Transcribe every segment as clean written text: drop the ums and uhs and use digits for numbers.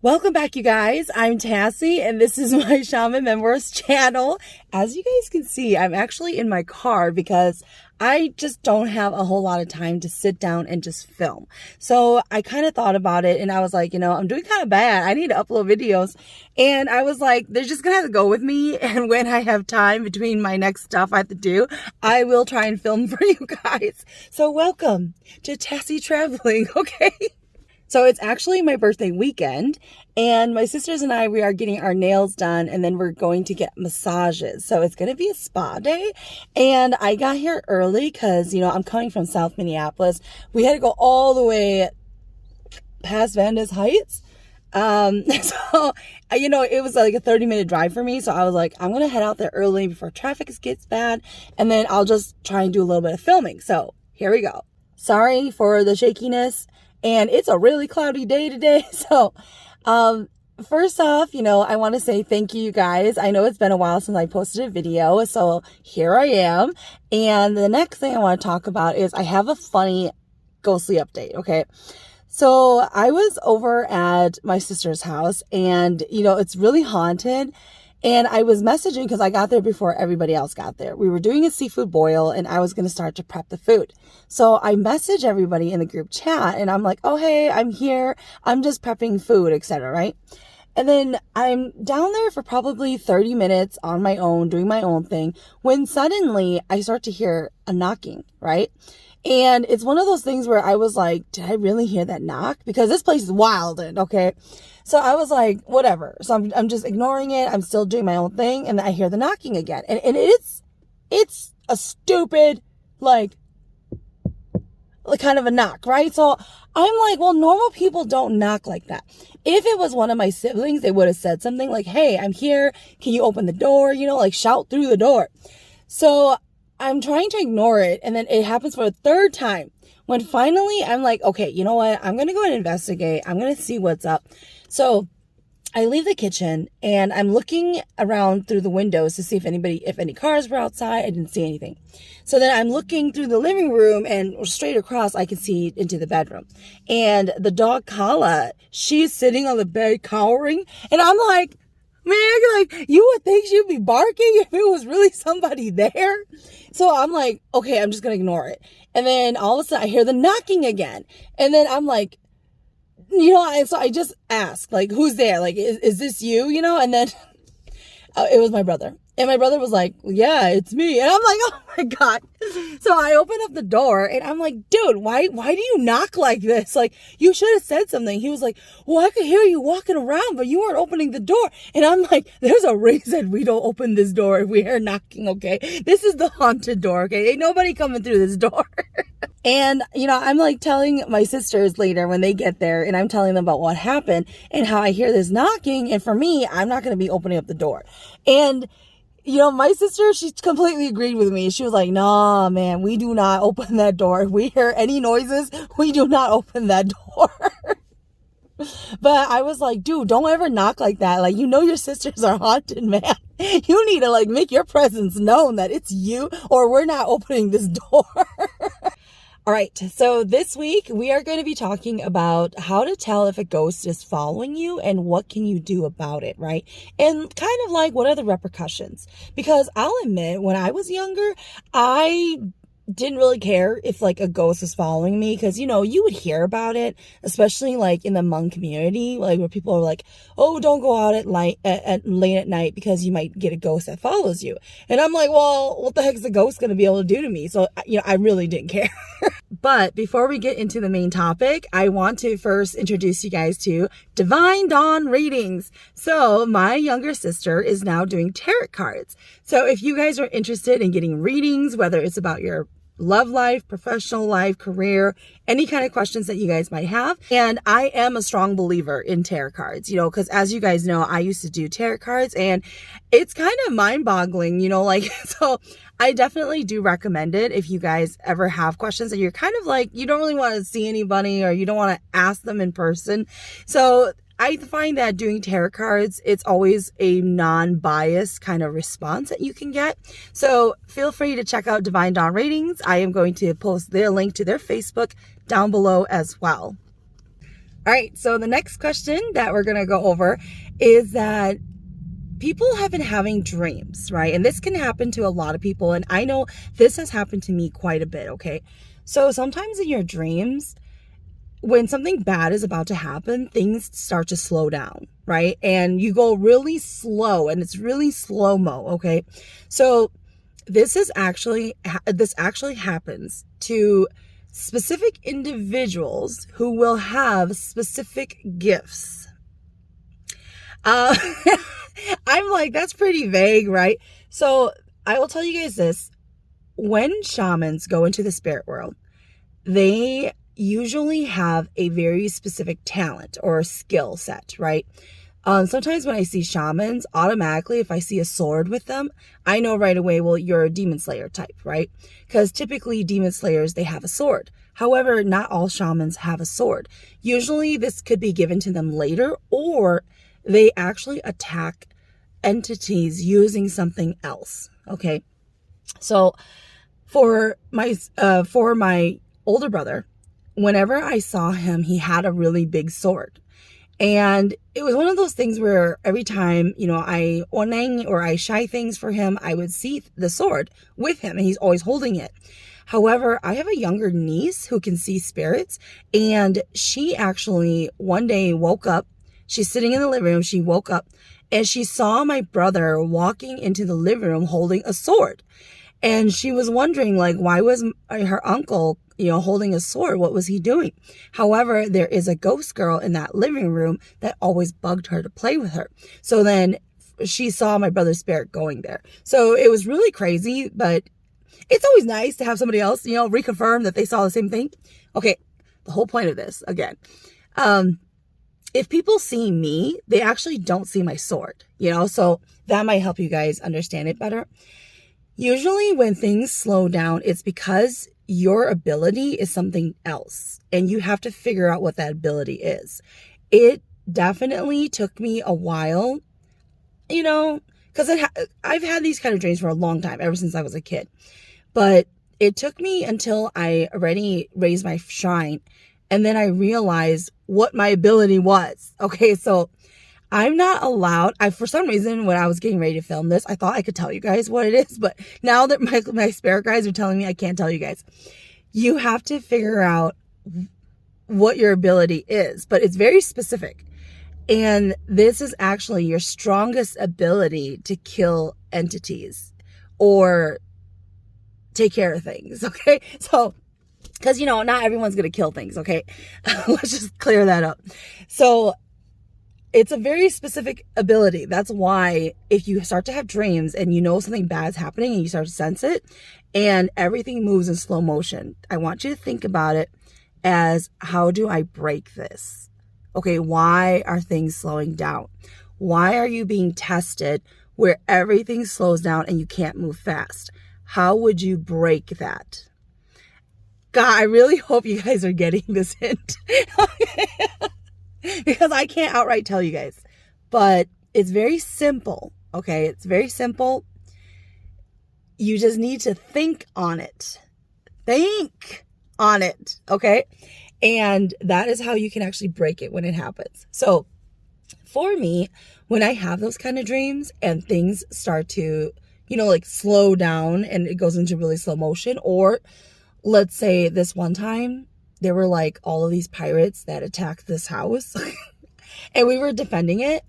Welcome back, you guys. I'm Tassie, and this is my Shaman Memoirs channel. As you guys can see, I'm actually in my car because I just don't have a whole lot of time to sit down and just film. So I kind of thought about it, and I was like, I'm doing kind of bad. I need to upload videos. And I was like, they're just going to have to go with me. And when I have time between my next stuff I have to do, I will try and film for you guys. So welcome to Tassie Traveling, okay? So it's actually my birthday weekend, and my sisters and I, we are getting our nails done, and then we're going to get massages. So it's going to be a spa day, and I got here early because, I'm coming from South Minneapolis. We had to go all the way past Vanda's Heights. So, it was like a 30-minute drive for me. So I was like, I'm going to head out there early before traffic gets bad, and then I'll just try and do a little bit of filming. So here we go. Sorry for the shakiness. And it's a really cloudy day today. So, first off, I want to say thank you guys. I know it's been a while since I posted a video. So here I am. And the next thing I want to talk about is I have a funny ghostly update. Okay. So I was over at my sister's house, and, it's really haunted. And I was messaging because I got there before everybody else got there. We were doing a seafood boil, and I was going to start to prep the food. So I message everybody in the group chat, and I'm like, oh, hey, I'm here. I'm just prepping food, etc. Right? And then I'm down there for probably 30 minutes on my own, doing my own thing, when suddenly I start to hear a knocking, right? And it's one of those things where I was like, did I really hear that knock? Because this place is wild, okay? So I was like, whatever. So I'm just ignoring it. I'm still doing my own thing. And I hear the knocking again. And it's a stupid, kind of a knock, right? So I'm like, well, normal people don't knock like that. If it was one of my siblings, they would have said something like, hey, I'm here. Can you open the door? Shout through the door. So I'm trying to ignore it. And then it happens for a third time, when finally I'm like, okay, you know what? I'm going to go and investigate. I'm going to see what's up. So I leave the kitchen, and I'm looking around through the windows to see if any cars were outside. I didn't see anything. So then I'm looking through the living room, and straight across, I can see into the bedroom. And the dog Kala, she's sitting on the bed cowering. And I'm like, man, you would think she'd be barking if it was really somebody there. So I'm like, okay, I'm just going to ignore it. And then all of a sudden I hear the knocking again. And then I'm like, so I just ask, who's there? Is this you? And then it was my brother. And my brother was like, yeah, it's me. And I'm like, oh my God. So I open up the door, and I'm like, dude, why do you knock like this? You should have said something. He was like, well, I could hear you walking around, but you weren't opening the door. And I'm like, there's a reason we don't open this door if we hear knocking, okay? This is the haunted door, okay? Ain't nobody coming through this door. And, I'm telling my sisters later when they get there, and I'm telling them about what happened and how I hear this knocking. And for me, I'm not going to be opening up the door. And my sister, she completely agreed with me. She was like, nah, man, we do not open that door. If we hear any noises, we do not open that door. But I was like, dude, don't ever knock like that. Your sisters are haunted, man. You need to make your presence known that it's you, or we're not opening this door. All right, so this week we are going to be talking about how to tell if a ghost is following you and what can you do about it, right? And kind of what are the repercussions? Because I'll admit, when I was younger, I didn't really care if a ghost was following me, because you would hear about it, especially in the Hmong community, where people are like, oh, don't go out at late at night because you might get a ghost that follows you. And I'm like, well, what the heck is the ghost going to be able to do to me? So I really didn't care. But before we get into the main topic, I want to first introduce you guys to Divine Dawn readings. So my younger sister is now doing tarot cards. So if you guys are interested in getting readings, whether it's about your love life, professional life, career, any kind of questions that you guys might have. And I am a strong believer in tarot cards, because as you guys know, I used to do tarot cards, and it's kind of mind-boggling, so I definitely do recommend it if you guys ever have questions and you're kind of you don't really want to see anybody, or you don't want to ask them in person. So I find that doing tarot cards, it's always a non-biased kind of response that you can get. So feel free to check out Divine Dawn Readings. I am going to post their link to their Facebook down below as well. All right, so the next question that we're going to go over is that people have been having dreams, right? And this can happen to a lot of people. And I know this has happened to me quite a bit, okay? So sometimes in your dreams, when something bad is about to happen, things start to slow down, right? And you go really slow and it's really slow-mo, okay? So this actually happens to specific individuals who will have specific gifts. I'm like, that's pretty vague, right? So I will tell you guys this. When shamans go into the spirit world, they usually have a very specific talent or skill set, right? Sometimes when I see shamans, automatically, if I see a sword with them, I know right away, well, you're a demon slayer type, right? Because typically demon slayers, they have a sword. However, not all shamans have a sword. Usually this could be given to them later, or they actually attack entities using something else, okay? So for my older brother, whenever I saw him, he had a really big sword. And it was one of those things where every time, I oneng or I shy things for him, I would see the sword with him and he's always holding it. However, I have a younger niece who can see spirits, and she actually one day woke up. She's sitting in the living room. She woke up and she saw my brother walking into the living room holding a sword. And she was wondering, like, why was her uncle, holding a sword? What was he doing? However, there is a ghost girl in that living room that always bugged her to play with her. So then she saw my brother's spirit going there. So it was really crazy, but it's always nice to have somebody else, reconfirm that they saw the same thing. Okay, the whole point of this, again, if people see me, they actually don't see my sword, so that might help you guys understand it better. Usually when things slow down, it's because your ability is something else and you have to figure out what that ability is. It definitely took me a while, because I've had these kind of dreams for a long time, ever since I was a kid. But it took me until I already raised my shrine, and then I realized what my ability was. Okay, so I'm not allowed. For some reason, when I was getting ready to film this, I thought I could tell you guys what it is. But now that my spirit guys are telling me, I can't tell you guys. You have to figure out what your ability is. But it's very specific. And this is actually your strongest ability to kill entities or take care of things. Okay? So, because, not everyone's going to kill things. Okay? Let's just clear that up. So, it's a very specific ability. That's why if you start to have dreams and something bad is happening and you start to sense it and everything moves in slow motion, I want you to think about it as, how do I break this? Okay, why are things slowing down? Why are you being tested where everything slows down and you can't move fast? How would you break that? God, I really hope you guys are getting this hint. Because I can't outright tell you guys. But it's very simple, okay? It's very simple. You just need to think on it. Think on it, okay? And that is how you can actually break it when it happens. So for me, when I have those kind of dreams and things start to, slow down and it goes into really slow motion, or let's say this one time, there were like all of these pirates that attacked this house and we were defending it,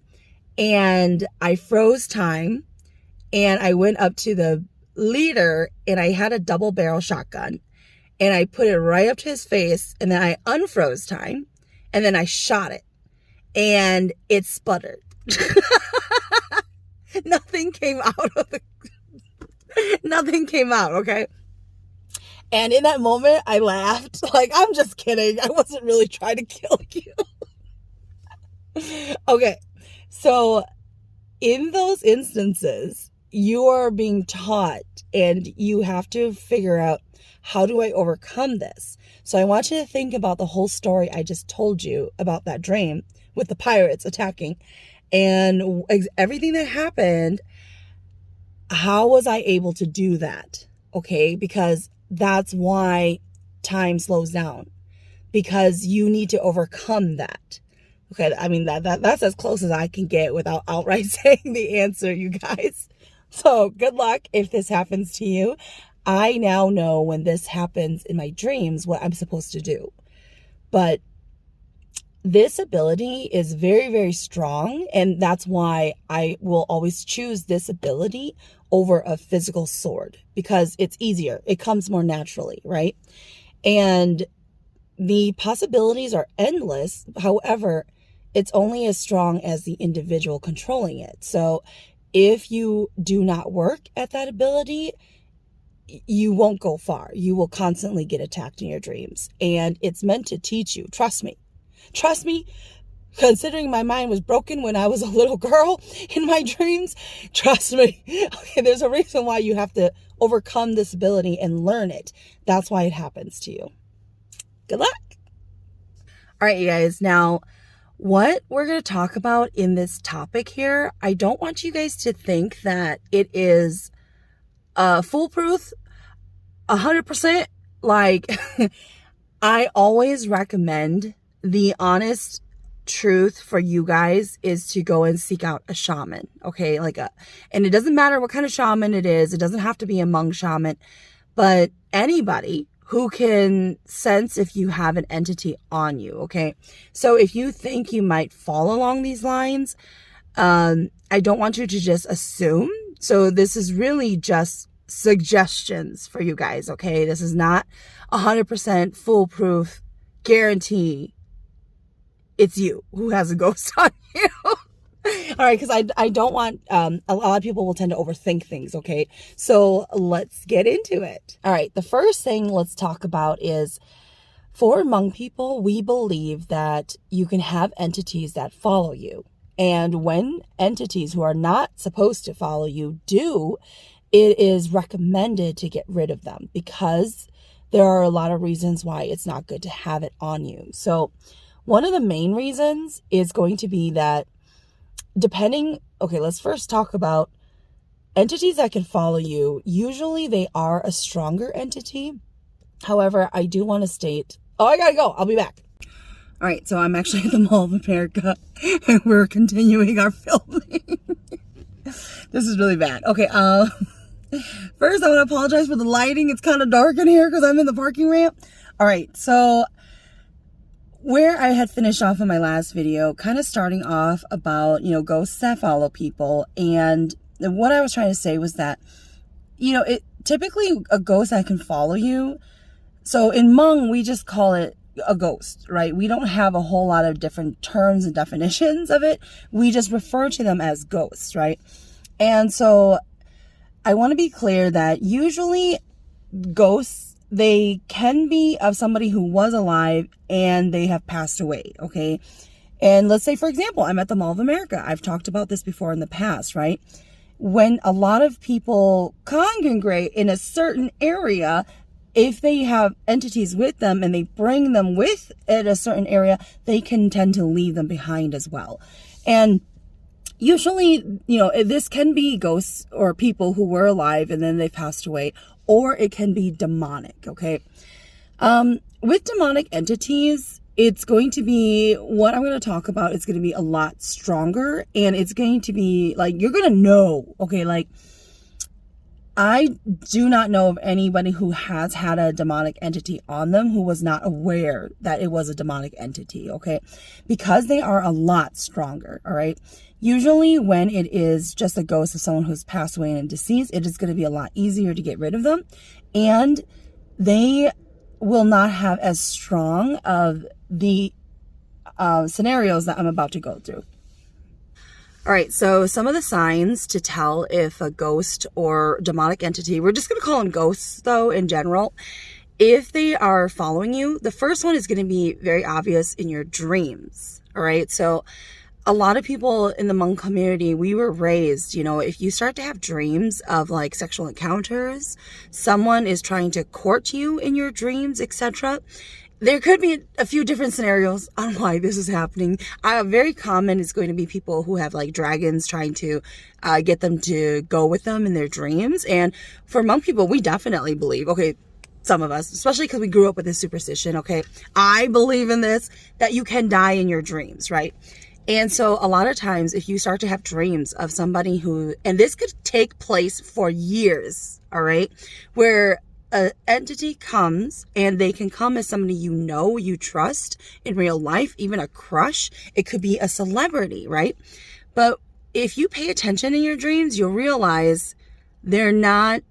and I froze time and I went up to the leader and I had a double barrel shotgun and I put it right up to his face, and then I unfroze time and then I shot it and it sputtered. Nothing came out, okay? And in that moment, I laughed. Like, I'm just kidding. I wasn't really trying to kill you. Okay. So, in those instances, you are being taught and you have to figure out, how do I overcome this? So, I want you to think about the whole story I just told you about that dream with the pirates attacking and everything that happened. How was I able to do that? Okay. Because that's why time slows down. because you need to overcome that. Okay, I mean, that's as close as I can get without outright saying the answer, you guys. So good luck if this happens to you. I now know when this happens in my dreams what I'm supposed to do. But this ability is very, very strong, and that's why I will always choose this ability over a physical sword, because it's easier. It comes more naturally, right? And the possibilities are endless. However, it's only as strong as the individual controlling it. So if you do not work at that ability, you won't go far. You will constantly get attacked in your dreams. And it's meant to teach you. Trust me. Trust me. Considering my mind was broken when I was a little girl in my dreams, trust me. Okay, there's a reason why you have to overcome this ability and learn it. That's why it happens to you. Good luck. All right, you guys. Now, what we're going to talk about in this topic here, I don't want you guys to think that it is foolproof 100%. Like, I always recommend the honest truth for you guys is to go and seek out a shaman. Okay, and it doesn't matter what kind of shaman it is. It doesn't have to be a Hmong shaman, but anybody who can sense if you have an entity on you. Okay, so if you think you might fall along these lines, I don't want you to just assume. So this is really just suggestions for you guys. Okay, this is not 100% foolproof guarantee it's you who has a ghost on you. All right, because I don't want, a lot of people will tend to overthink things, okay? So let's get into it. All right, the first thing let's talk about is, for Hmong people, we believe that you can have entities that follow you. And when entities who are not supposed to follow you do, it is recommended to get rid of them, because there are a lot of reasons why it's not good to have it on you. So one of the main reasons is going to be that okay, let's first talk about entities that can follow you. Usually they are a stronger entity. However, I do want to state, I gotta go. I'll be back. All right, so I'm actually at the Mall of America and we're continuing our filming. This is really bad. Okay, first I want to apologize for the lighting. It's kind of dark in here because I'm in the parking ramp. All right, so where I had finished off in my last video, kind of starting off about, ghosts that follow people. And what I was trying to say was that, typically a ghost that can follow you. So in Hmong, we just call it a ghost, right? We don't have a whole lot of different terms and definitions of it. We just refer to them as ghosts, right? And so I want to be clear that usually ghosts, they can be of somebody who was alive and they have passed away, okay? And let's say, for example, I'm at the Mall of America. I've talked about this before in the past, right? When a lot of people congregate in a certain area, if they have entities with them and they bring them with at a certain area, they can tend to leave them behind as well. And usually, this can be ghosts or people who were alive and then they passed away, or it can be demonic, okay? With demonic entities, it's going to be, what I'm going to talk about, it's going to be a lot stronger, and it's going to be, you're going to know, okay? I do not know of anybody who has had a demonic entity on them who was not aware that it was a demonic entity, okay? Because they are a lot stronger, all right? Usually when it is just a ghost of someone who's passed away and deceased, it is going to be a lot easier to get rid of them. And they will not have as strong of the scenarios that I'm about to go through. All right, so some of the signs to tell if a ghost or demonic entity, we're just going to call them ghosts though in general, if they are following you, the first one is going to be very obvious in your dreams. All right, so a lot of people in the Hmong community, we were raised, if you start to have dreams of sexual encounters, someone is trying to court you in your dreams, etc., there could be a few different scenarios on why this is happening. Very common is going to be people who have dragons trying to get them to go with them in their dreams. And for Hmong people, we definitely believe, okay, some of us, especially because we grew up with this superstition, okay? I believe in this, that you can die in your dreams, right? And so a lot of times if you start to have dreams of somebody who, and this could take place for years, all right, where an entity comes, and they can come as somebody you know, you trust in real life, even a crush. It could be a celebrity, right? But if you pay attention in your dreams, you'll realize they're not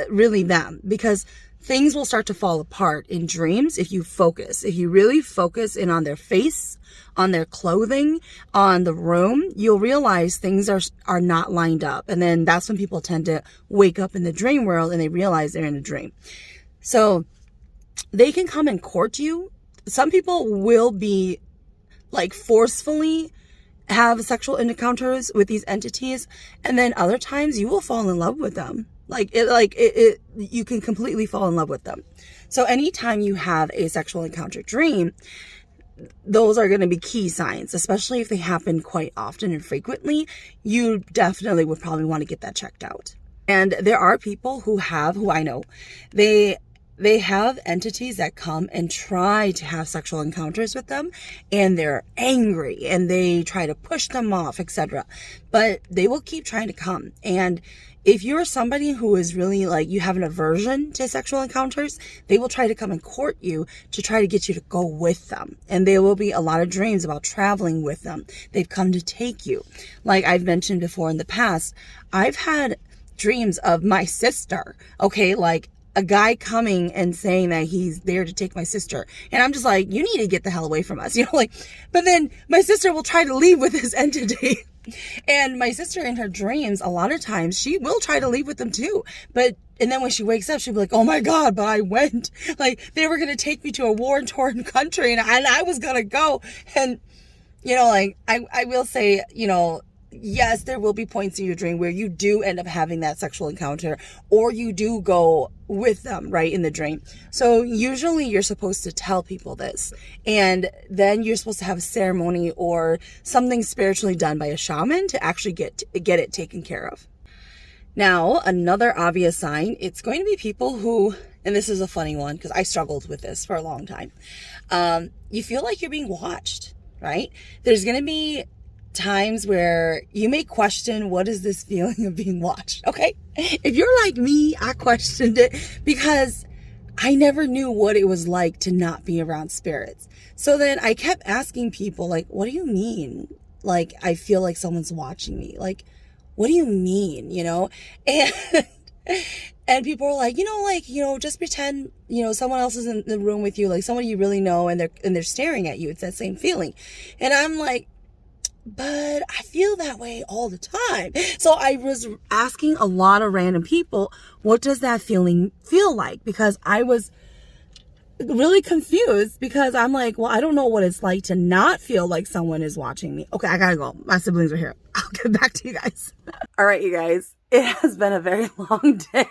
really them, because things will start to fall apart in dreams if you focus. If you really focus in on their face, on their clothing, on the room, you'll realize things are not lined up. And then that's when people tend to wake up in the dream world and they realize they're in a dream. So they can come and court you. Some people will be like forcefully have sexual encounters with these entities, and then other times you will fall in love with them. You can completely fall in love with them. So anytime you have a sexual encounter dream, those are going to be key signs, especially if they happen quite often and frequently. You definitely would probably want to get that checked out. And there are people who I know, they have entities that come and try to have sexual encounters with them, and they're angry and they try to push them off, etc. But they will keep trying to come. And if you're somebody who is really like, you have an aversion to sexual encounters, they will try to come and court you to try to get you to go with them. And there will be a lot of dreams about traveling with them. They've come to take you. Like I've mentioned before in the past, I've had dreams of my sister, okay, like a guy coming and saying that he's there to take my sister. And I'm just like, you need to get the hell away from us, but then my sister will try to leave with this entity. And my sister in her dreams, a lot of times she will try to leave with them too. And then when she wakes up, she'll be like, oh my God, but I went. Like they were going to take me to a war-torn country and I was going to go. And, I will say, yes, there will be points in your dream where you do end up having that sexual encounter, or you do go with them, right, in the dream. So usually you're supposed to tell people this, and then you're supposed to have a ceremony or something spiritually done by a shaman to actually get it taken care of. Now, another obvious sign, it's going to be people who, and this is a funny one because I struggled with this for a long time. You feel like you're being watched, right? There's going to be times where you may question, what is this feeling of being watched? Okay. If you're like me, I questioned it because I never knew what it was like to not be around spirits. So then I kept asking people, like, what do you mean? Like, I feel like someone's watching me. Like, what do you mean? And people are like, just pretend, someone else is in the room with you, like someone you really know, and they're staring at you. It's that same feeling. And I'm like, but I feel that way all the time. So I was asking a lot of random people, what does that feeling feel like? Because I was really confused, because I'm like, well, I don't know what it's like to not feel like someone is watching me. Okay, I gotta go. My siblings are here. I'll get back to you guys. All right, you guys. It has been a very long day.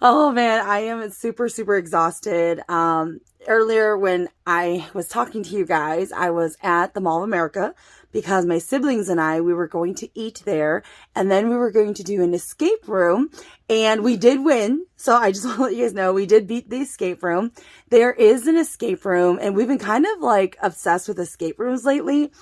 Oh man, I am super, super exhausted. Earlier when I was talking to you guys, I was at the Mall of America because my siblings and we were going to eat there, and then we were going to do an escape room, and we did win. So I just want to let you guys know, we did beat the escape room. There is an escape room, and we've been kind of like obsessed with escape rooms lately.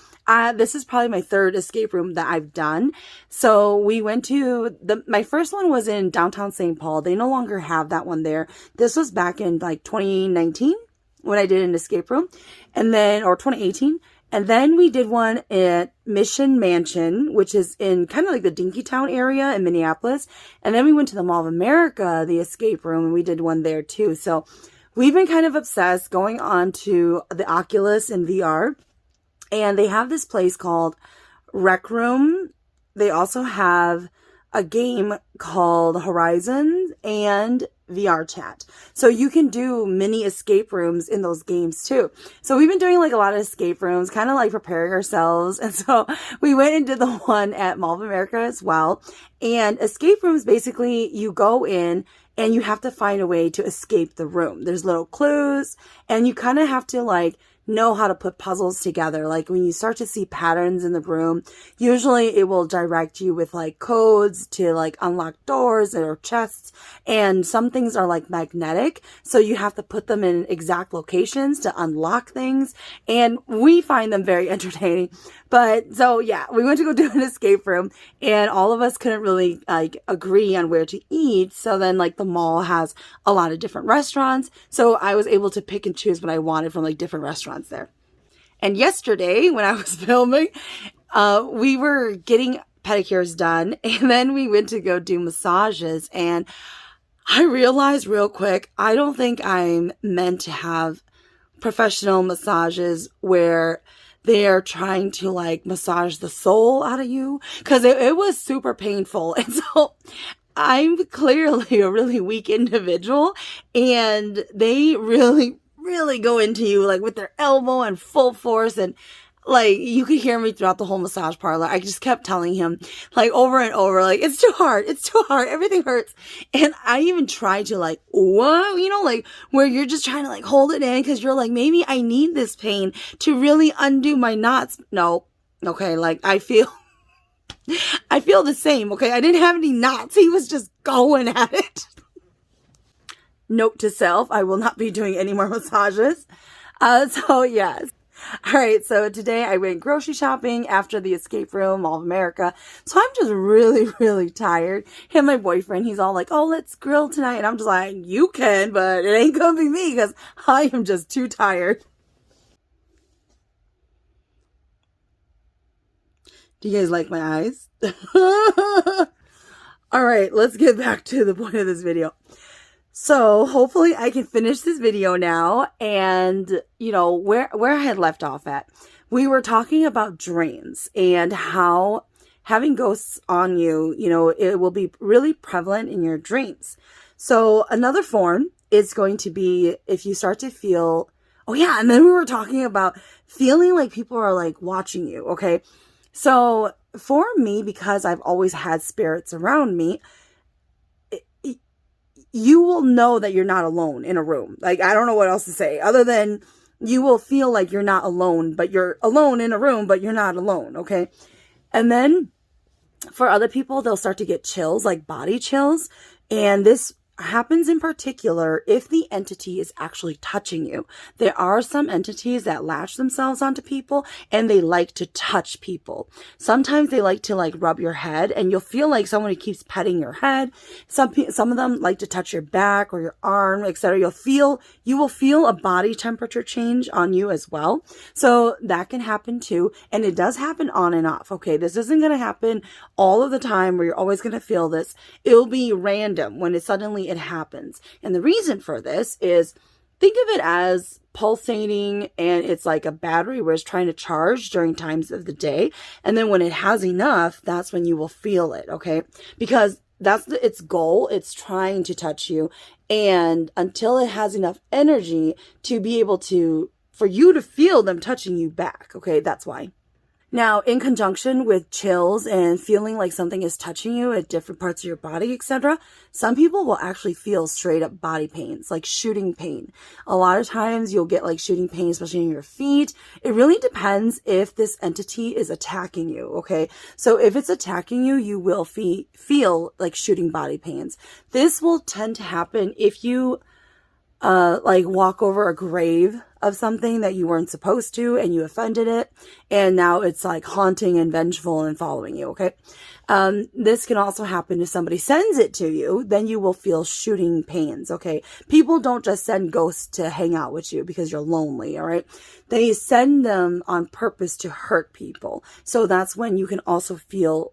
This is probably my third escape room that I've done. So we went to my first one was in downtown St. Paul. They no longer have that one there. This was back in like 2019 when I did an escape room, or 2018. And then we did one at Mission Mansion, which is in kind of like the Dinkytown area in Minneapolis. And then we went to the Mall of America, the escape room, and we did one there too. So we've been kind of obsessed going on to the Oculus and VR. And they have this place called Rec Room. They also have a game called Horizon and VR Chat. So you can do mini escape rooms in those games too. So we've been doing like a lot of escape rooms, kind of like preparing ourselves. And so we went and did the one at Mall of America as well. And escape rooms, basically you go in and you have to find a way to escape the room. There's little clues, and you kind of have to like know how to put puzzles together. Like when you start to see patterns in the room, usually it will direct you with like codes to like unlock doors or chests. And some things are like magnetic. So you have to put them in exact locations to unlock things. And we find them very entertaining. But so yeah, we went to go do an escape room and all of us couldn't really like agree on where to eat. So then like the mall has a lot of different restaurants. So I was able to pick and choose what I wanted from like different restaurants there. And yesterday when I was filming, we were getting pedicures done and then we went to go do massages, and I realized real quick, I don't think I'm meant to have professional massages where they're trying to like massage the soul out of you, because it was super painful. And so I'm clearly a really weak individual, and they really go into you like with their elbow and full force, and like you could hear me throughout the whole massage parlor. I just kept telling him like over and over, like, it's too hard, everything hurts. And I even tried to like, what, you know, like where you're just trying to like hold it in because you're like, maybe I need this pain to really undo my knots. No, okay, like I feel the same, okay? I didn't have any knots. He was just going at it. Note to self, I will not be doing any more massages. So yes. All right, so today I went grocery shopping after the escape room, Mall of America. So I'm just really tired. And my boyfriend, he's all like, oh, let's grill tonight. And I'm just like, you can, but it ain't gonna be me because I am just too tired. Do you guys like my eyes? All right, let's get back to the point of this video. So hopefully I can finish this video now, and you know where I had left off at. We were talking about dreams and how having ghosts on you, you know, it will be really prevalent in your dreams. So another form is going to be if you start to feel, oh yeah, and then we were talking about feeling like people are like watching you, okay? So for me, because I've always had spirits around me, you will know that you're not alone in a room. Like, I don't know what else to say other than you will feel like you're not alone, but you're alone in a room, but you're not alone. Okay. And then for other people, they'll start to get chills, like body chills. And this happens in particular if the entity is actually touching you. There are some entities that latch themselves onto people and they like to touch people. Sometimes they like to like rub your head and you'll feel like someone keeps petting your head. Some of them like to touch your back or your arm, etc. You will feel a body temperature change on you as well. So that can happen too. And it does happen on and off. Okay. This isn't going to happen all of the time where you're always going to feel this. It'll be random when it happens. And the reason for this is, think of it as pulsating, and it's like a battery where it's trying to charge during times of the day. And then when it has enough, that's when you will feel it. Okay. Because that's its goal. It's trying to touch you. And until it has enough energy to be able to, for you to feel them touching you back. Okay. That's why. Now, in conjunction with chills and feeling like something is touching you at different parts of your body, etc., some people will actually feel straight up body pains, like shooting pain. A lot of times you'll get like shooting pain, especially in your feet. It really depends if this entity is attacking you, okay? So if it's attacking you, you will feel like shooting body pains. This will tend to happen if you like walk over a grave of something that you weren't supposed to and you offended it, and now it's like haunting and vengeful and following you. Okay. This can also happen if somebody sends it to you, then you will feel shooting pains. Okay. People don't just send ghosts to hang out with you because you're lonely. All right. They send them on purpose to hurt people. So that's when you can also feel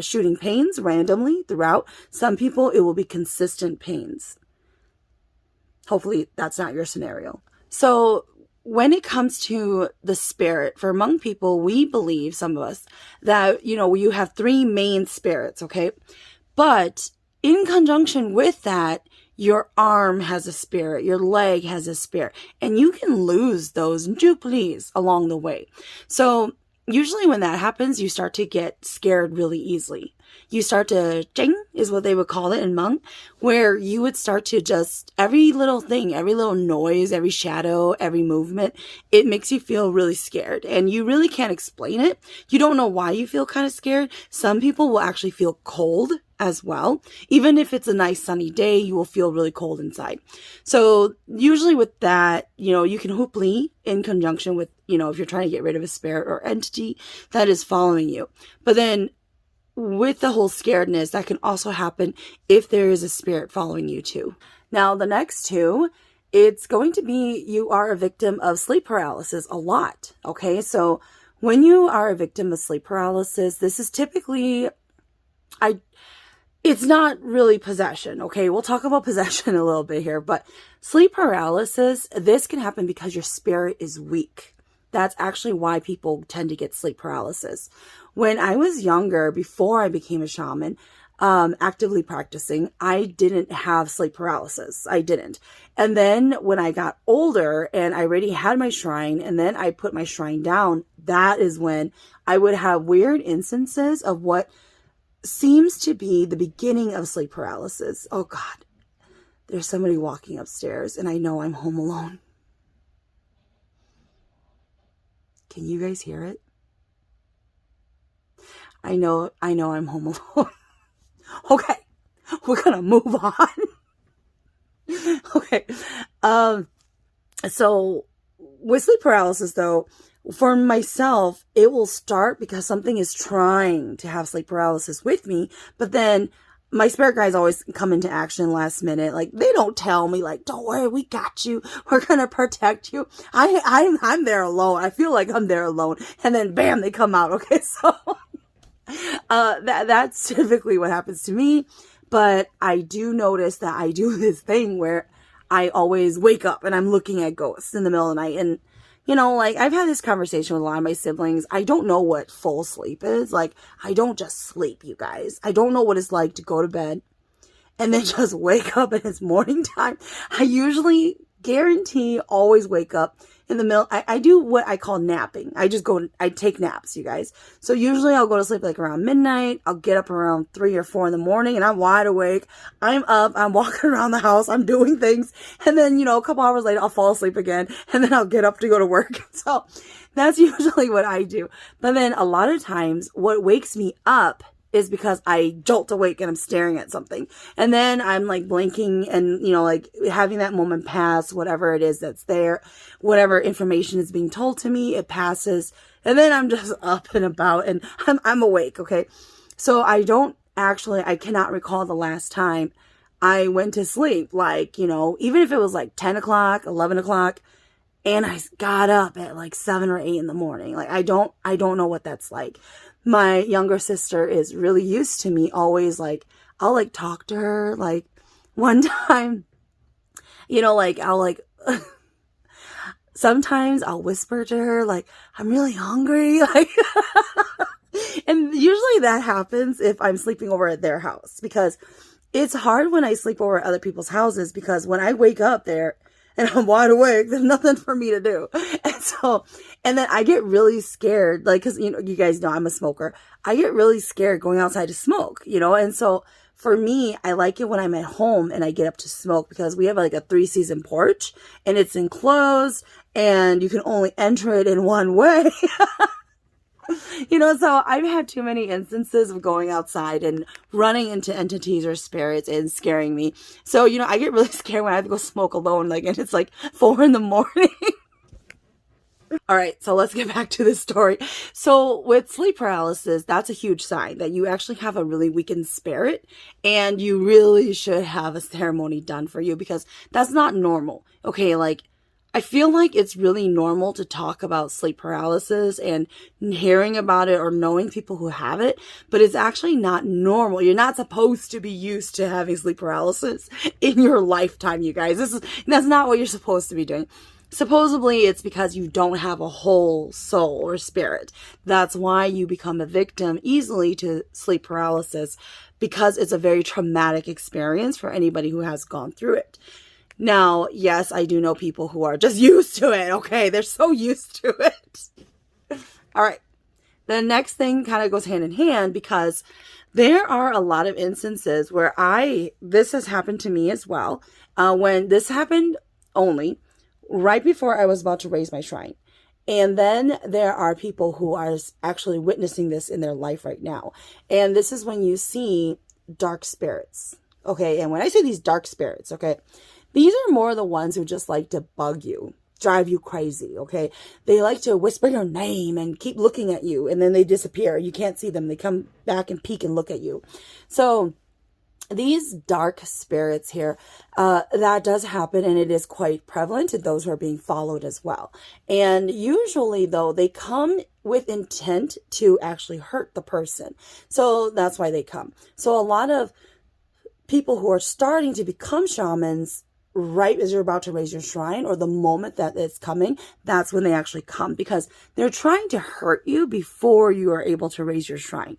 shooting pains randomly throughout. Some people, it will be consistent pains. Hopefully that's not your scenario. So when it comes to the spirit, for Hmong people, we believe, some of us, that, you know, you have three main spirits, okay? But in conjunction with that, your arm has a spirit, your leg has a spirit, and you can lose those please along the way. So usually when that happens, you start to get scared really easily. you start to jing is what they would call it in Hmong, where you would start to just, every little thing, every little noise, every shadow, every movement, it makes you feel really scared, and you really can't explain it. You don't know why you feel kind of scared. Some people will actually feel cold as well. Even if it's a nice sunny day, you will feel really cold inside. So usually with that, you can hupli in conjunction with, if you're trying to get rid of a spirit or entity that is following you. But then with the whole scaredness, that can also happen if there is a spirit following you too. Now, the next two, it's going to be you are a victim of sleep paralysis a lot. Okay, so when you are a victim of sleep paralysis, this is typically, it's not really possession. Okay, we'll talk about possession a little bit here, but sleep paralysis, this can happen because your spirit is weak. That's actually why people tend to get sleep paralysis. When I was younger, before I became a shaman, actively practicing, I didn't have sleep paralysis. I didn't. And then when I got older and I already had my shrine, and then I put my shrine down, that is when I would have weird instances of what seems to be the beginning of sleep paralysis. Oh God, there's somebody walking upstairs and I know I'm home alone. Can you guys hear it? I know I'm home alone. Okay, we're gonna move on. Okay, so with sleep paralysis though, for myself, it will start because something is trying to have sleep paralysis with me, but then my spirit guides always come into action last minute. Like, they don't tell me, like, don't worry, we got you. We're going to protect you. I'm there alone. I feel like I'm there alone. And then bam, they come out. Okay. So, that's typically what happens to me. But I do notice that I do this thing where I always wake up and I'm looking at ghosts in the middle of the night. And, like, I've had this conversation with a lot of my siblings. I don't know what full sleep is. Like, I don't just sleep, you guys. I don't know what it's like to go to bed and then just wake up and it's morning time. I usually guarantee always wake up in the middle. I do what I call napping. I take naps, you guys. So usually I'll go to sleep like around midnight. I'll get up around 3 or 4 in the morning and I'm wide awake. I'm up. I'm walking around the house. I'm doing things. And then, a couple hours later, I'll fall asleep again. And then I'll get up to go to work. So that's usually what I do. But then a lot of times what wakes me up is because I jolt awake and I'm staring at something. And then I'm like blinking and, like having that moment pass, whatever it is that's there, whatever information is being told to me, it passes. And then I'm just up and about and I'm awake. Okay. So I cannot recall the last time I went to sleep. Like, even if it was like 10 o'clock, 11 o'clock, and I got up at like 7 or 8 in the morning. Like, I don't know what that's like. My younger sister is really used to me always, like, I'll like talk to her. Like, one time, I'll like, sometimes I'll whisper to her, like, I'm really hungry. Like, and usually that happens if I'm sleeping over at their house, because it's hard when I sleep over at other people's houses, because when I wake up there and I'm wide awake, there's nothing for me to do. And then I get really scared, like, cause you guys know I'm a smoker. I get really scared going outside to smoke, and so for me, I like it when I'm at home and I get up to smoke, because we have like a 3-season porch and it's enclosed and you can only enter it in one way. So I've had too many instances of going outside and running into entities or spirits and scaring me. So, I get really scared when I have to go smoke alone, like, and it's like 4 in the morning. All right, so let's get back to this story. So with sleep paralysis, that's a huge sign that you actually have a really weakened spirit, and you really should have a ceremony done for you, because that's not normal. Okay, like, I feel like it's really normal to talk about sleep paralysis and hearing about it or knowing people who have it, but it's actually not normal. You're not supposed to be used to having sleep paralysis in your lifetime, you guys. That's not what you're supposed to be doing. Supposedly, it's because you don't have a whole soul or spirit. That's why you become a victim easily to sleep paralysis, because it's a very traumatic experience for anybody who has gone through it. Now, yes, I do know people who are just used to it. Okay, they're so used to it. All right. The next thing kind of goes hand in hand, because There are a lot of instances where this has happened to me as well. When this happened only right before I was about to raise my shrine. And then there are people who are actually witnessing this in their life right now. And this is when you see dark spirits. Okay. And when I say these dark spirits, okay, these are more the ones who just like to bug you, drive you crazy. Okay. They like to whisper your name and keep looking at you, and then they disappear. You can't see them. They come back and peek and look at you. So these dark spirits here, that does happen, and it is quite prevalent in those who are being followed as well. And usually, though, they come with intent to actually hurt the person. So that's why they come. So a lot of people who are starting to become shamans right as you're about to raise your shrine, or the moment that it's coming, that's when they actually come, because they're trying to hurt you before you are able to raise your shrine.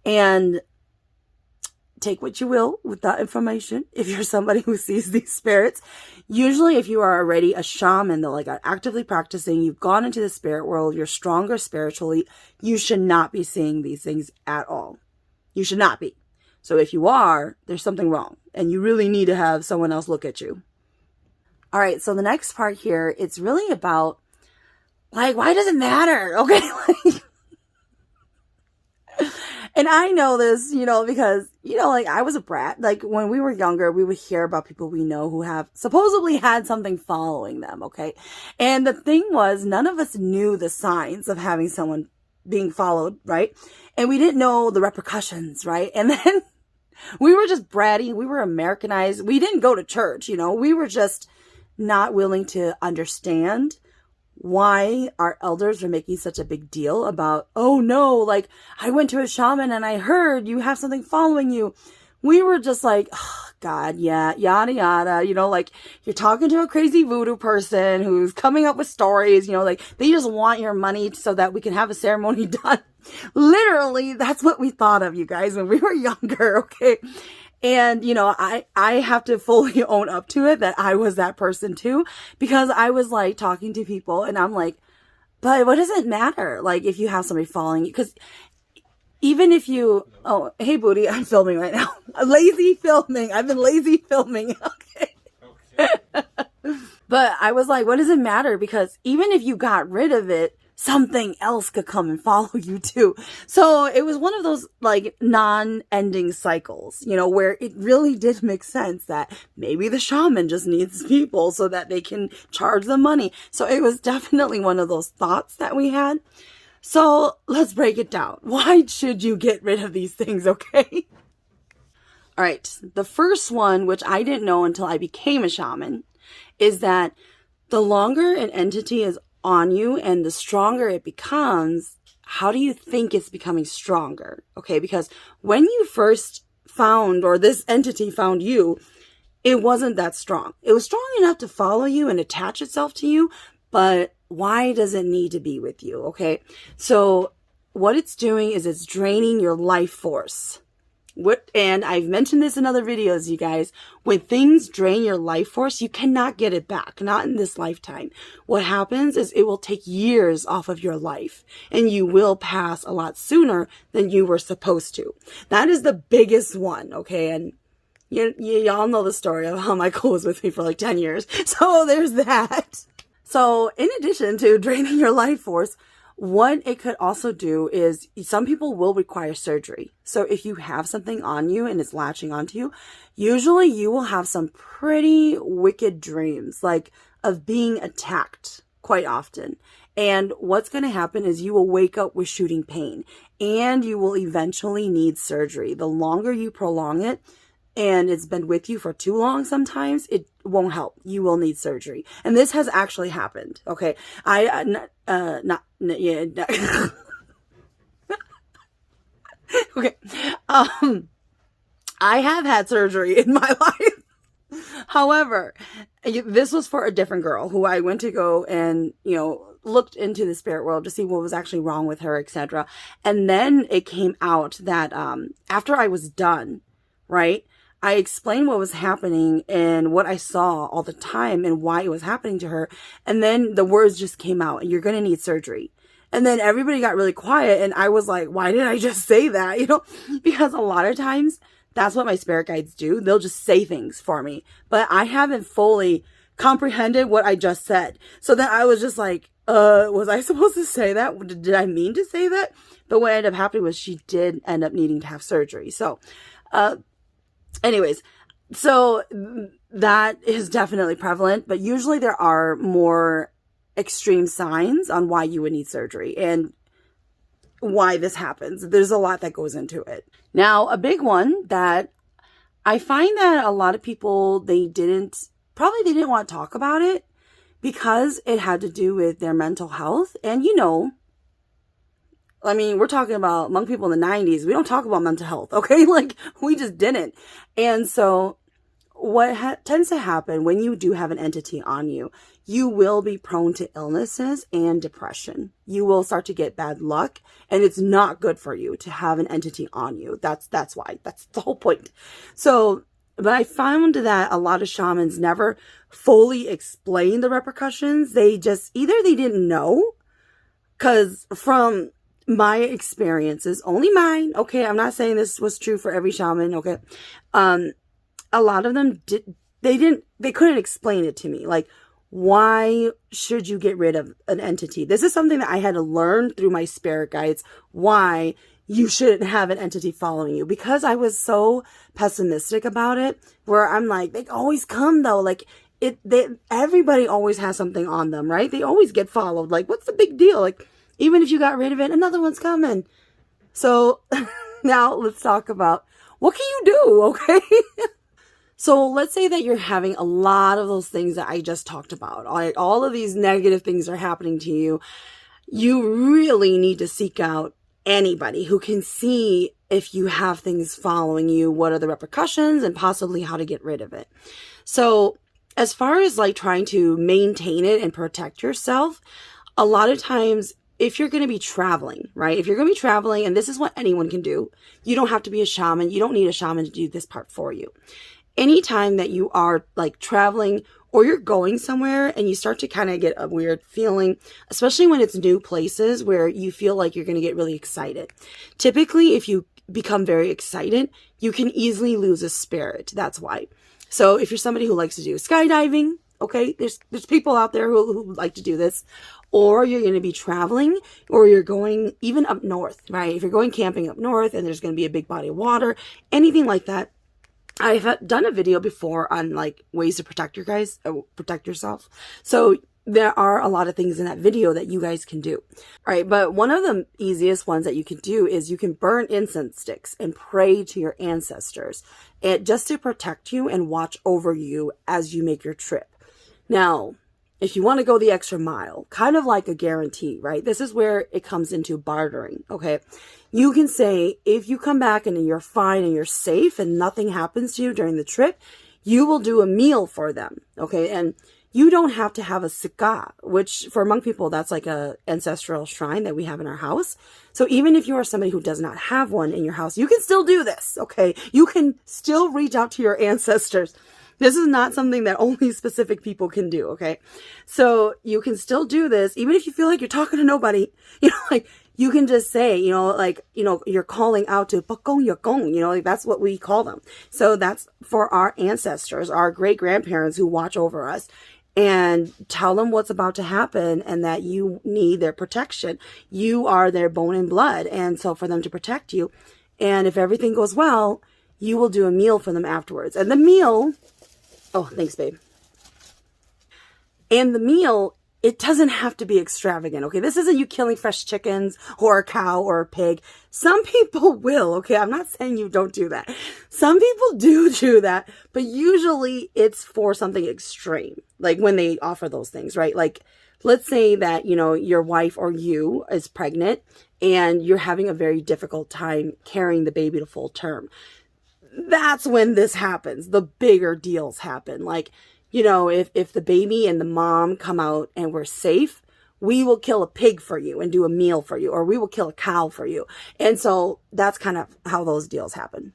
And take what you will with that information. If you're somebody who sees these spirits, usually if you are already a shaman, though, like actively practicing, you've gone into the spirit world, you're stronger spiritually, you should not be seeing these things at all. You should not be. So if you are, there's something wrong, and you really need to have someone else look at you. All right, so the next part here, it's really about, like, why does it matter? Okay, and I know this, because, like, I was a brat. Like, when we were younger, we would hear about people we know who have supposedly had something following them, okay? And the thing was, none of us knew the signs of having someone being followed, right? And we didn't know the repercussions, right? And then we were just bratty. We were Americanized. We didn't go to church, we were just not willing to understand why our elders were making such a big deal about, oh no, like, I went to a shaman and I heard you have something following you. We were just like, oh, God, yeah, yada, yada, like, you're talking to a crazy voodoo person who's coming up with stories, like, they just want your money so that we can have a ceremony done. Literally, that's what we thought of, you guys, when we were younger, okay? And, I have to fully own up to it that I was that person too, because I was like talking to people and I'm like, but what does it matter? Like, if you have somebody following you, because even if you, oh, hey booty, I'm filming right now. Lazy filming. I've been lazy filming. Okay. But I was like, what does it matter? Because even if you got rid of it, something else could come and follow you too. So it was one of those like non-ending cycles, where it really did make sense that maybe the shaman just needs people so that they can charge them money. So it was definitely one of those thoughts that we had. So let's break it down. Why should you get rid of these things, okay? All right. The first one, which I didn't know until I became a shaman, is that the longer an entity is on you and the stronger it becomes, how do you think it's becoming stronger? Okay, because when you first found, or this entity found you, it wasn't that strong. It was strong enough to follow you and attach itself to you, but why does it need to be with you? Okay, so what it's doing is it's draining your life force. And I've mentioned this in other videos, you guys, when things drain your life force, you cannot get it back, not in this lifetime. What happens is it will take years off of your life, and you will pass a lot sooner than you were supposed to. That is the biggest one, okay? And y'all know the story of how Michael was with me for like 10 years. So there's that. So in addition to draining your life force, what it could also do is some people will require surgery. So if you have something on you and it's latching onto you, usually you will have some pretty wicked dreams, like of being attacked quite often. And what's going to happen is you will wake up with shooting pain, and you will eventually need surgery. The longer you prolong it, and it's been with you for too long, sometimes it won't help. You will need surgery. And this has actually happened. Okay. Okay. I have had surgery in my life. However, this was for a different girl who I went to go and, looked into the spirit world to see what was actually wrong with her, etc. And then it came out that, after I was done, right, I explained what was happening and what I saw all the time and why it was happening to her. And then the words just came out, you're going to need surgery. And then everybody got really quiet, and I was like, why did I just say that? You know, because a lot of times that's what my spirit guides do. They'll just say things for me, but I haven't fully comprehended what I just said. So then I was just like, was I supposed to say that? Did I mean to say that? But what ended up happening was she did end up needing to have surgery. So, anyways, so that is definitely prevalent, but usually there are more extreme signs on why you would need surgery and why this happens. There's a lot that goes into it. Now, a big one that I find that a lot of people, they didn't want to talk about it because it had to do with their mental health. And you know, I mean, we're talking about Hmong people in the 90s. We don't talk about mental health, okay? Like, we just didn't. And so what tends to happen when you do have an entity on you, you will be prone to illnesses and depression. You will start to get bad luck, and it's not good for you to have an entity on you. That's why. That's the whole point. So, but I found that a lot of shamans never fully explain the repercussions. They just, either they didn't know, because from my experiences, only mine, okay, I'm not saying this was true for every shaman, okay, a lot of them they couldn't explain it to me. Like, why should you get rid of an entity? This is something that I had to learn through my spirit guides, why you shouldn't have an entity following you, because I was so pessimistic about it, where I'm like, they always come though, like everybody always has something on them, right? They always get followed. Like, what's the big deal? Like, even if you got rid of it, another one's coming. So now let's talk about, what can you do, okay? So let's say that you're having a lot of those things that I just talked about. All of these negative things are happening to you. You really need to seek out anybody who can see if you have things following you, what are the repercussions, and possibly how to get rid of it. So as far as like trying to maintain it and protect yourself, a lot of times, if you're going to be traveling, right? If you're going to be traveling, and this is what anyone can do, you don't have to be a shaman. You don't need a shaman to do this part for you. Anytime that you are like traveling or you're going somewhere and you start to kind of get a weird feeling, especially when it's new places where you feel like you're going to get really excited. Typically, if you become very excited, you can easily lose a spirit. That's why. So if you're somebody who likes to do skydiving, okay, there's people out there who like to do this, or you're going to be traveling, or you're going even up north, right? If you're going camping up north and there's going to be a big body of water, anything like that. I've done a video before on like ways to protect yourself. So there are a lot of things in that video that you guys can do. All right. But one of the easiest ones that you can do is you can burn incense sticks and pray to your ancestors, and just to protect you and watch over you as you make your trip. Now, if you want to go the extra mile, kind of like a guarantee, right? This is where it comes into bartering, okay? You can say, if you come back and you're fine and you're safe and nothing happens to you during the trip, you will do a meal for them, okay? And you don't have to have a sikah, which for Hmong people, that's like a ancestral shrine that we have in our house. So even if you are somebody who does not have one in your house, you can still do this, okay? You can still reach out to your ancestors. This is not something that only specific people can do, okay? So you can still do this, even if you feel like you're talking to nobody, you know, like you can just say, you know, like, you know, you're calling out to Pakong Yakong, you know, like that's what we call them. So that's for our ancestors, our great grandparents who watch over us, and tell them what's about to happen and that you need their protection. You are their bone and blood. And so for them to protect you, and if everything goes well, you will do a meal for them afterwards. And the meal, oh, thanks, babe. And the meal, it doesn't have to be extravagant, okay? This isn't you killing fresh chickens or a cow or a pig. Some people will, okay? I'm not saying you don't do that. Some people do that, but usually it's for something extreme, like when they offer those things, right? Like, let's say that, you know, your wife or you is pregnant and you're having a very difficult time carrying the baby to full term. That's when this happens. The bigger deals happen. Like, you know, if the baby and the mom come out and we're safe, we will kill a pig for you and do a meal for you, or we will kill a cow for you. And so that's kind of how those deals happen.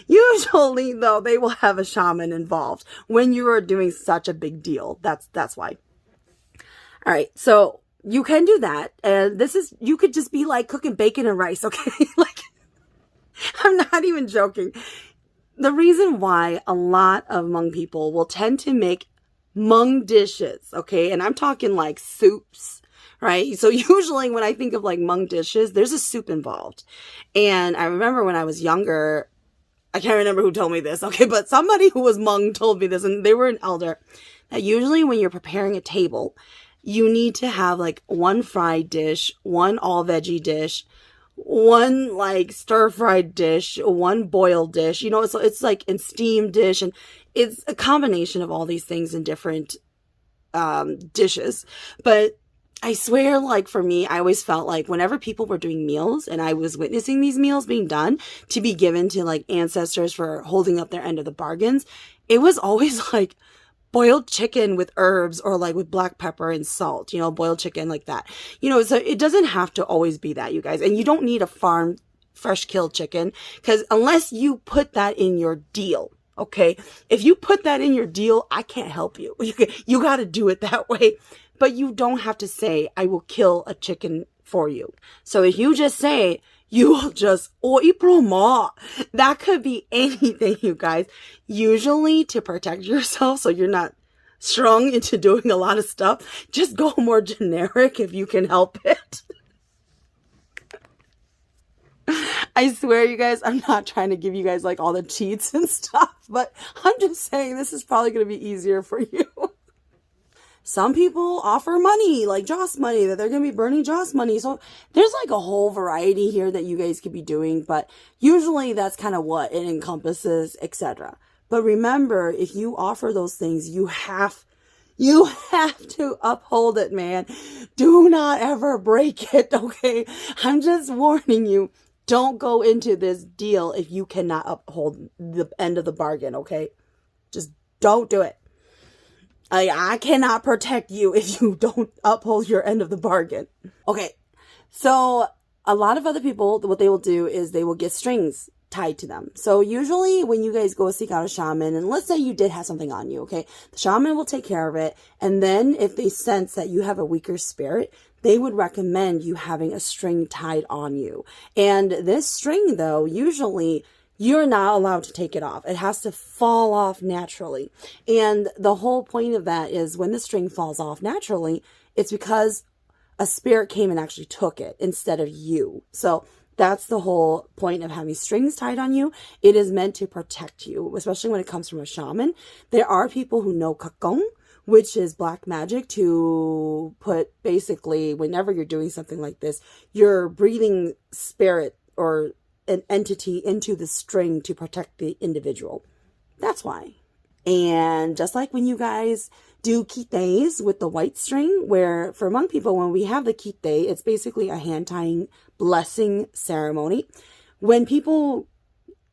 Usually, though, they will have a shaman involved when you are doing such a big deal. That's why. All right. So you can do that. And you could just be like cooking bacon and rice, okay? Like, I'm not even joking. The reason why a lot of Hmong people will tend to make Hmong dishes, okay? And I'm talking like soups, right? So usually when I think of like Hmong dishes, there's a soup involved. And I remember when I was younger, I can't remember who told me this, okay? But somebody who was Hmong told me this, and they were an elder, that usually when you're preparing a table, you need to have like one fried dish, one all veggie dish, one like stir fried dish, one boiled dish, you know, so it's like in steamed dish, and it's a combination of all these things in different dishes. But I swear, like for me, I always felt like whenever people were doing meals and I was witnessing these meals being done to be given to like ancestors for holding up their end of the bargains, it was always like boiled chicken with herbs or like with black pepper and salt, you know, boiled chicken like that. You know, so it doesn't have to always be that, you guys. And you don't need a farm fresh killed chicken, because unless you put that in your deal, okay? If you put that in your deal, I can't help you. You got to do it that way. But you don't have to say, I will kill a chicken for you. So if you just say, you will just, that could be anything, you guys. Usually to protect yourself so you're not strung into doing a lot of stuff, just go more generic if you can help it. I swear, you guys, I'm not trying to give you guys like all the cheats and stuff, but I'm just saying this is probably going to be easier for you. Some people offer money, like Joss money, that they're going to be burning Joss money. So there's like a whole variety here that you guys could be doing, but usually that's kind of what it encompasses, etc. But remember, if you offer those things, you have to uphold it, man. Do not ever break it, okay? I'm just warning you. Don't go into this deal if you cannot uphold the end of the bargain, okay? Just don't do it. I cannot protect you if you don't uphold your end of the bargain. Okay, so a lot of other people, what they will do is they will get strings tied to them. So usually when you guys go seek out a shaman, and let's say you did have something on you, okay, the shaman will take care of it. And then if they sense that you have a weaker spirit, they would recommend you having a string tied on you. And this string, though, usually you're not allowed to take it off. It has to fall off naturally. And the whole point of that is when the string falls off naturally, it's because a spirit came and actually took it instead of you. So that's the whole point of having strings tied on you. It is meant to protect you, especially when it comes from a shaman. There are people who know kakong, which is black magic, to put basically whenever you're doing something like this, you're breathing spirit or an entity into the string to protect the individual. That's why. And just like when you guys do kitays with the white string, where for Hmong people, when we have the kitay, it's basically a hand tying blessing ceremony. When people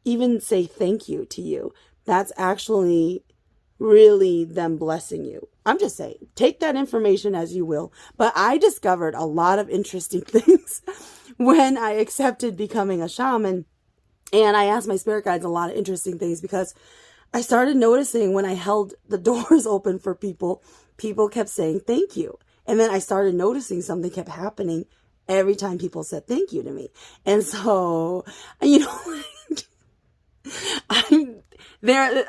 even say thank you to you, that's actually really them blessing you. I'm just saying, take that information as you will. But I discovered a lot of interesting things when I accepted becoming a shaman. And I asked my spirit guides a lot of interesting things, because I started noticing when I held the doors open for people, people kept saying thank you. And then I started noticing something kept happening every time people said thank you to me. And so, you know, I'm there.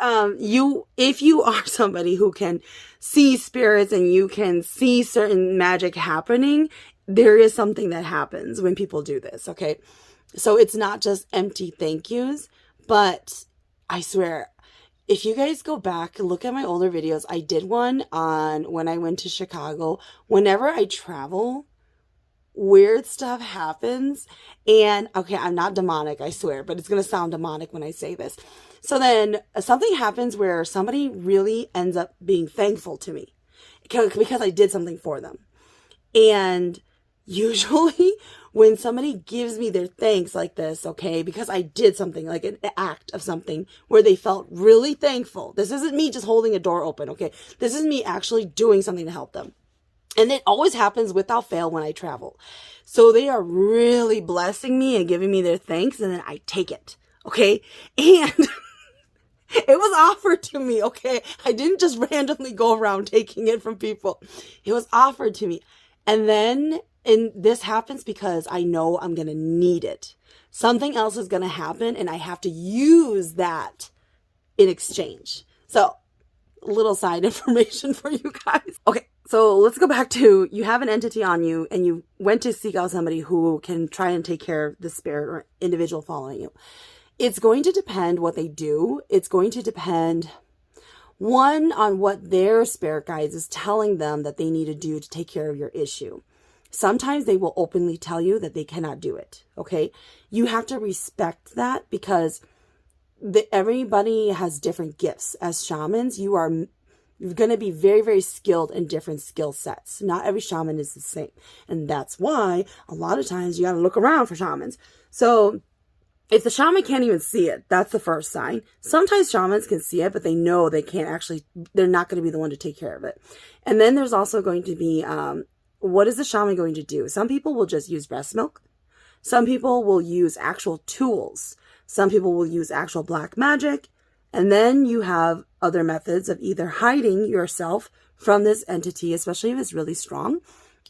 If you are somebody who can see spirits and you can see certain magic happening, there is something that happens when people do this. Okay. So it's not just empty thank yous, but I swear, if you guys go back and look at my older videos, I did one on when I went to Chicago. Whenever I travel, weird stuff happens. And okay, I'm not demonic, I swear, but it's going to sound demonic when I say this. So then something happens where somebody really ends up being thankful to me because I did something for them. And usually when somebody gives me their thanks like this, okay, because I did something, like an act of something where they felt really thankful. This isn't me just holding a door open, okay? This is me actually doing something to help them. And it always happens without fail when I travel. So they are really blessing me and giving me their thanks, and then I take it, okay? And it was offered to me, okay? I didn't just randomly go around taking it from people. It was offered to me. And this happens because I know I'm going to need it. Something else is going to happen and I have to use that in exchange. So, little side information for you guys. Okay, so let's go back to, you have an entity on you and you went to seek out somebody who can try and take care of the spirit or individual following you. It's going to depend what they do. It's going to depend, one, on what their spirit guides is telling them that they need to do to take care of your issue. Sometimes they will openly tell you that they cannot do it, okay? You have to respect that because everybody has different gifts. As shamans, you're going to be very, very skilled in different skill sets. Not every shaman is the same. And that's why a lot of times you got to look around for shamans. So if the shaman can't even see it, that's the first sign. Sometimes shamans can see it, but they know they can't actually, they're not going to be the one to take care of it. And then there's also going to be, what is the shaman going to do? Some people will just use breast milk. Some people will use actual tools. Some people will use actual black magic. And then you have other methods of either hiding yourself from this entity, especially if it's really strong,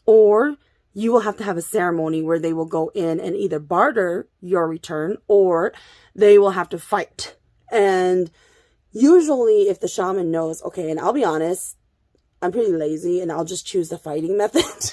or you will have to have a ceremony where they will go in and either barter your return or they will have to fight. And usually if the shaman knows, okay, and I'll be honest, I'm pretty lazy and I'll just choose the fighting method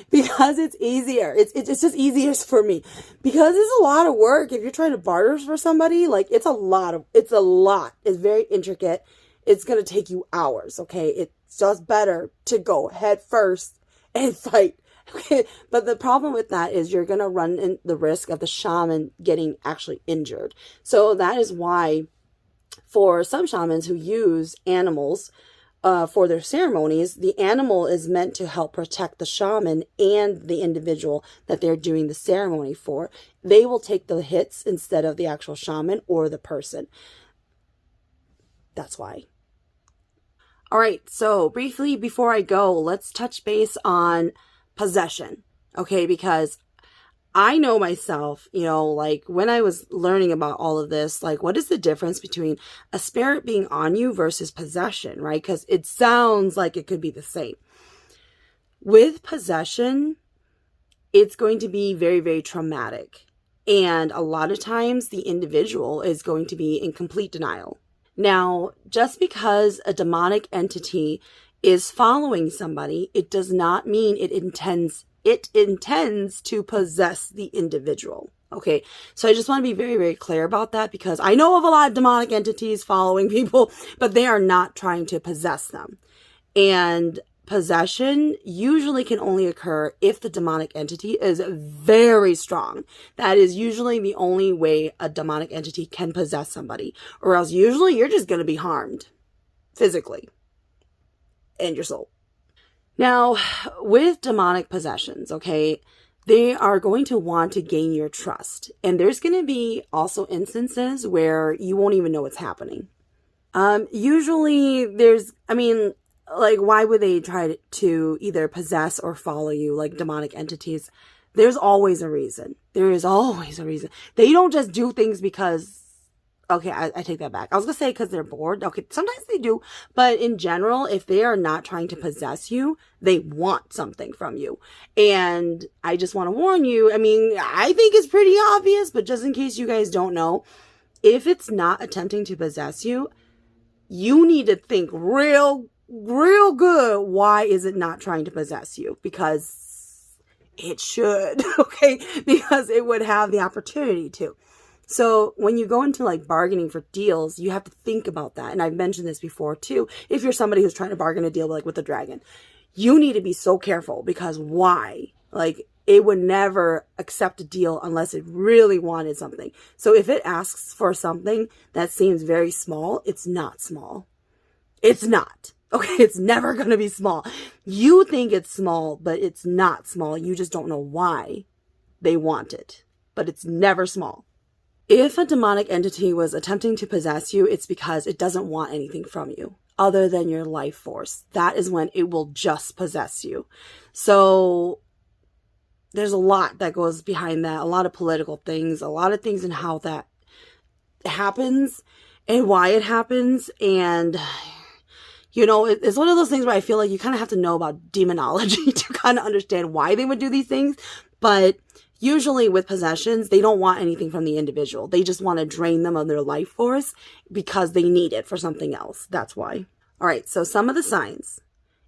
because it's easier. It's just easiest for me because it's a lot of work. If you're trying to barter for somebody, like it's a lot. It's very intricate. It's going to take you hours. Okay. It's just better to go head first and fight. Okay. But the problem with that is you're going to run in the risk of the shaman getting actually injured. So that is why for some shamans who use animals for their ceremonies, the animal is meant to help protect the shaman and the individual that they're doing the ceremony for. They will take the hits instead of the actual shaman or the person. That's why. All right, so briefly before I go, let's touch base on possession, okay? Because I know myself, like when I was learning about all of this, like what is the difference between a spirit being on you versus possession, right? Because it sounds like it could be the same. With possession, it's going to be very, very traumatic. And a lot of times the individual is going to be in complete denial. Now, just because a demonic entity is following somebody, it does not mean it intends to possess the individual. Okay. So I just want to be very, very clear about that because I know of a lot of demonic entities following people, but they are not trying to possess them. And possession usually can only occur if the demonic entity is very strong. That is usually the only way a demonic entity can possess somebody, or else usually you're just going to be harmed physically and your soul. Now, with demonic possessions, okay, they are going to want to gain your trust. And there's going to be also instances where you won't even know what's happening. Usually why would they try to either possess or follow you like demonic entities? There's always a reason. There is always a reason. They don't just do things because, okay, I take that back. I was going to say because they're bored. Okay, sometimes they do. But in general, if they are not trying to possess you, they want something from you. And I just want to warn you, I think it's pretty obvious, but just in case you guys don't know, if it's not attempting to possess you, you need to think real good. Why is it not trying to possess you? Because it should, okay? Because it would have the opportunity to. So when you go into like bargaining for deals, you have to think about that. And I've mentioned this before too. If you're somebody who's trying to bargain a deal like with the dragon, you need to be so careful because why? Like it would never accept a deal unless it really wanted something. So if it asks for something that seems very small, it's not small. It's not. Okay, it's never going to be small. You think it's small, but it's not small. You just don't know why they want it. But it's never small. If a demonic entity was attempting to possess you, it's because it doesn't want anything from you other than your life force. That is when it will just possess you. So there's a lot that goes behind that, a lot of political things, a lot of things in how that happens and why it happens. And You know, it's one of those things where I feel like you kind of have to know about demonology to kind of understand why they would do these things. But usually with possessions, they don't want anything from the individual. They just want to drain them of their life force because they need it for something else. That's why. All right, so some of the signs.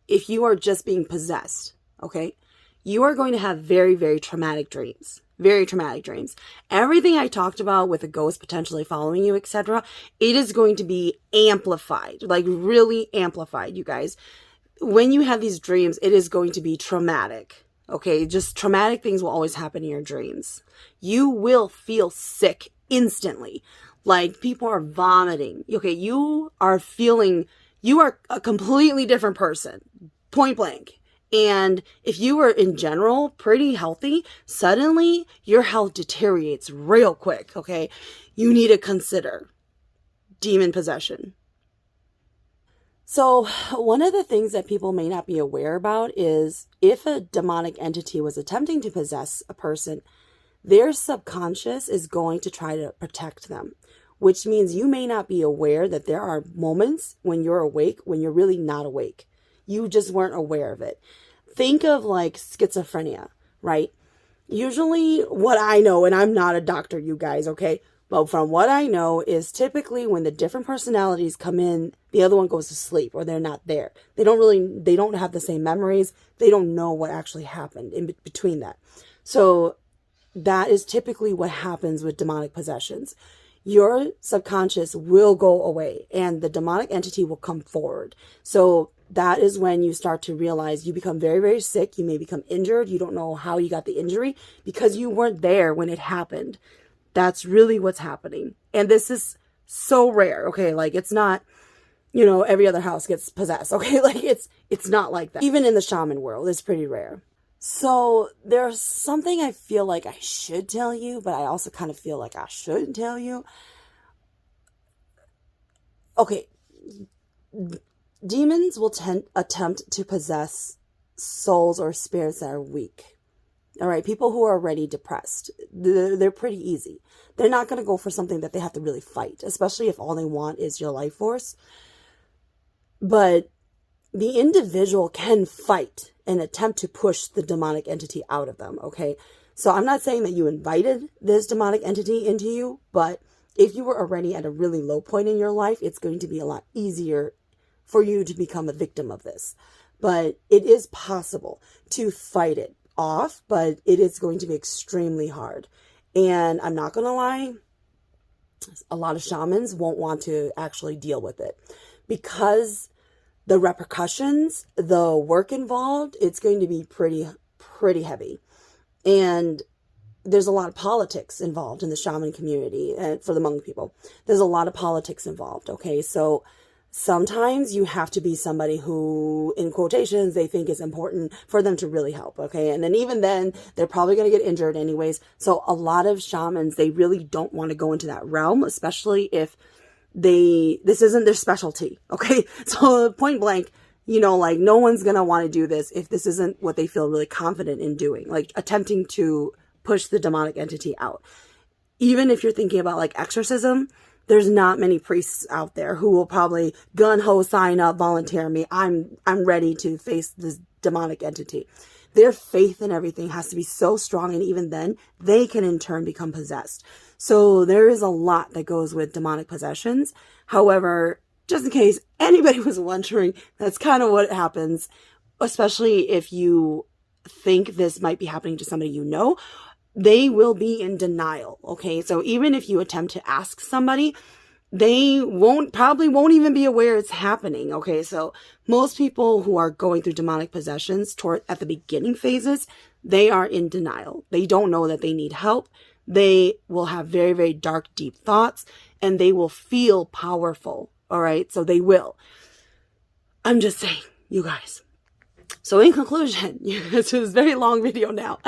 If you are just being possessed, okay, you are going to have very, very traumatic dreams. Very traumatic dreams. Everything I talked about with a ghost potentially following you, etc., it is going to be amplified, like really amplified, you guys. When you have these dreams, it is going to be traumatic. Okay, just traumatic things will always happen in your dreams. You will feel sick instantly. Like people are vomiting. Okay, you are a completely different person, point blank. And if you were in general pretty healthy, suddenly your health deteriorates real quick, okay? You need to consider demon possession. So one of the things that people may not be aware about is if a demonic entity was attempting to possess a person, their subconscious is going to try to protect them, which means you may not be aware that there are moments when you're awake, when you're really not awake. You just weren't aware of it. Think of like schizophrenia, right? Usually what I know, and I'm not a doctor, you guys, okay? But from what I know is typically when the different personalities come in, the other one goes to sleep or they're not there. They don't have the same memories. They don't know what actually happened in between that. So that is typically what happens with demonic possessions. Your subconscious will go away and the demonic entity will come forward. So that is when you start to realize you become very, very sick. You may become injured. You don't know how you got the injury because you weren't there when it happened. That's really what's happening. And this is so rare. Okay. Like it's not, every other house gets possessed. Okay. Like it's not like that. Even in the shaman world, it's pretty rare. So there's something I feel like I should tell you, but I also kind of feel like I shouldn't tell you. Okay. Demons will attempt to possess souls or spirits that are weak. All right. People who are already depressed, they're pretty easy. They're not going to go for something that they have to really fight, especially if all they want is your life force. But the individual can fight and attempt to push the demonic entity out of them, okay? So I'm not saying that you invited this demonic entity into you, but if you were already at a really low point in your life, it's going to be a lot easier for you to become a victim of this. But it is possible to fight it off, but it is going to be extremely hard. And I'm not going to lie, a lot of shamans won't want to actually deal with it because the repercussions, the work involved, it's going to be pretty heavy. And there's a lot of politics involved in the shaman community and for the Hmong people. There's a lot of politics involved, okay? So sometimes you have to be somebody who, in quotations, they think is important for them to really help, okay? And then even then, they're probably going to get injured anyways. So a lot of shamans, they really don't want to go into that realm, especially if this isn't their specialty, okay? So point blank, like no one's going to want to do this if this isn't what they feel really confident in doing, like attempting to push the demonic entity out. Even if you're thinking about like exorcism, there's not many priests out there who will probably gun-ho sign up, volunteer me. I'm ready to face this demonic entity. Their faith and everything has to be so strong. And even then they can in turn become possessed. So there is a lot that goes with demonic possessions. However, just in case anybody was wondering, that's kind of what happens, especially if you think this might be happening to somebody they will be in denial, okay? So even if you attempt to ask somebody, they probably won't even be aware it's happening, okay? So most people who are going through demonic possessions at the beginning phases, they are in denial. They don't know that they need help. They will have very, very dark, deep thoughts, and they will feel powerful, all right? So they will. I'm just saying, you guys. So in conclusion, this is a very long video now.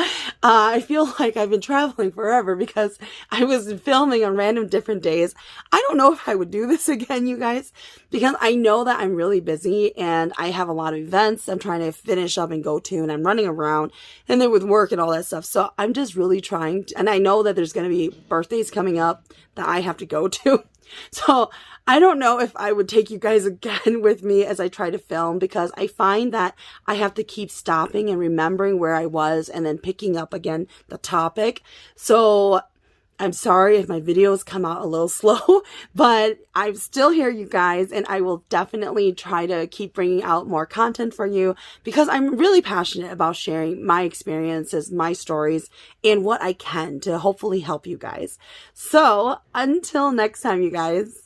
I feel like I've been traveling forever because I was filming on random different days. I don't know if I would do this again, you guys, because I know that I'm really busy and I have a lot of events I'm trying to finish up and go to, and I'm running around and then with work and all that stuff. So I'm just really trying to, and I know that there's going to be birthdays coming up that I have to go to. So I don't know if I would take you guys again with me as I try to film, because I find that I have to keep stopping and remembering where I was and then picking up again the topic. So I'm sorry if my videos come out a little slow, but I'm still here, you guys, and I will definitely try to keep bringing out more content for you, because I'm really passionate about sharing my experiences, my stories, and what I can to hopefully help you guys. So until next time, you guys.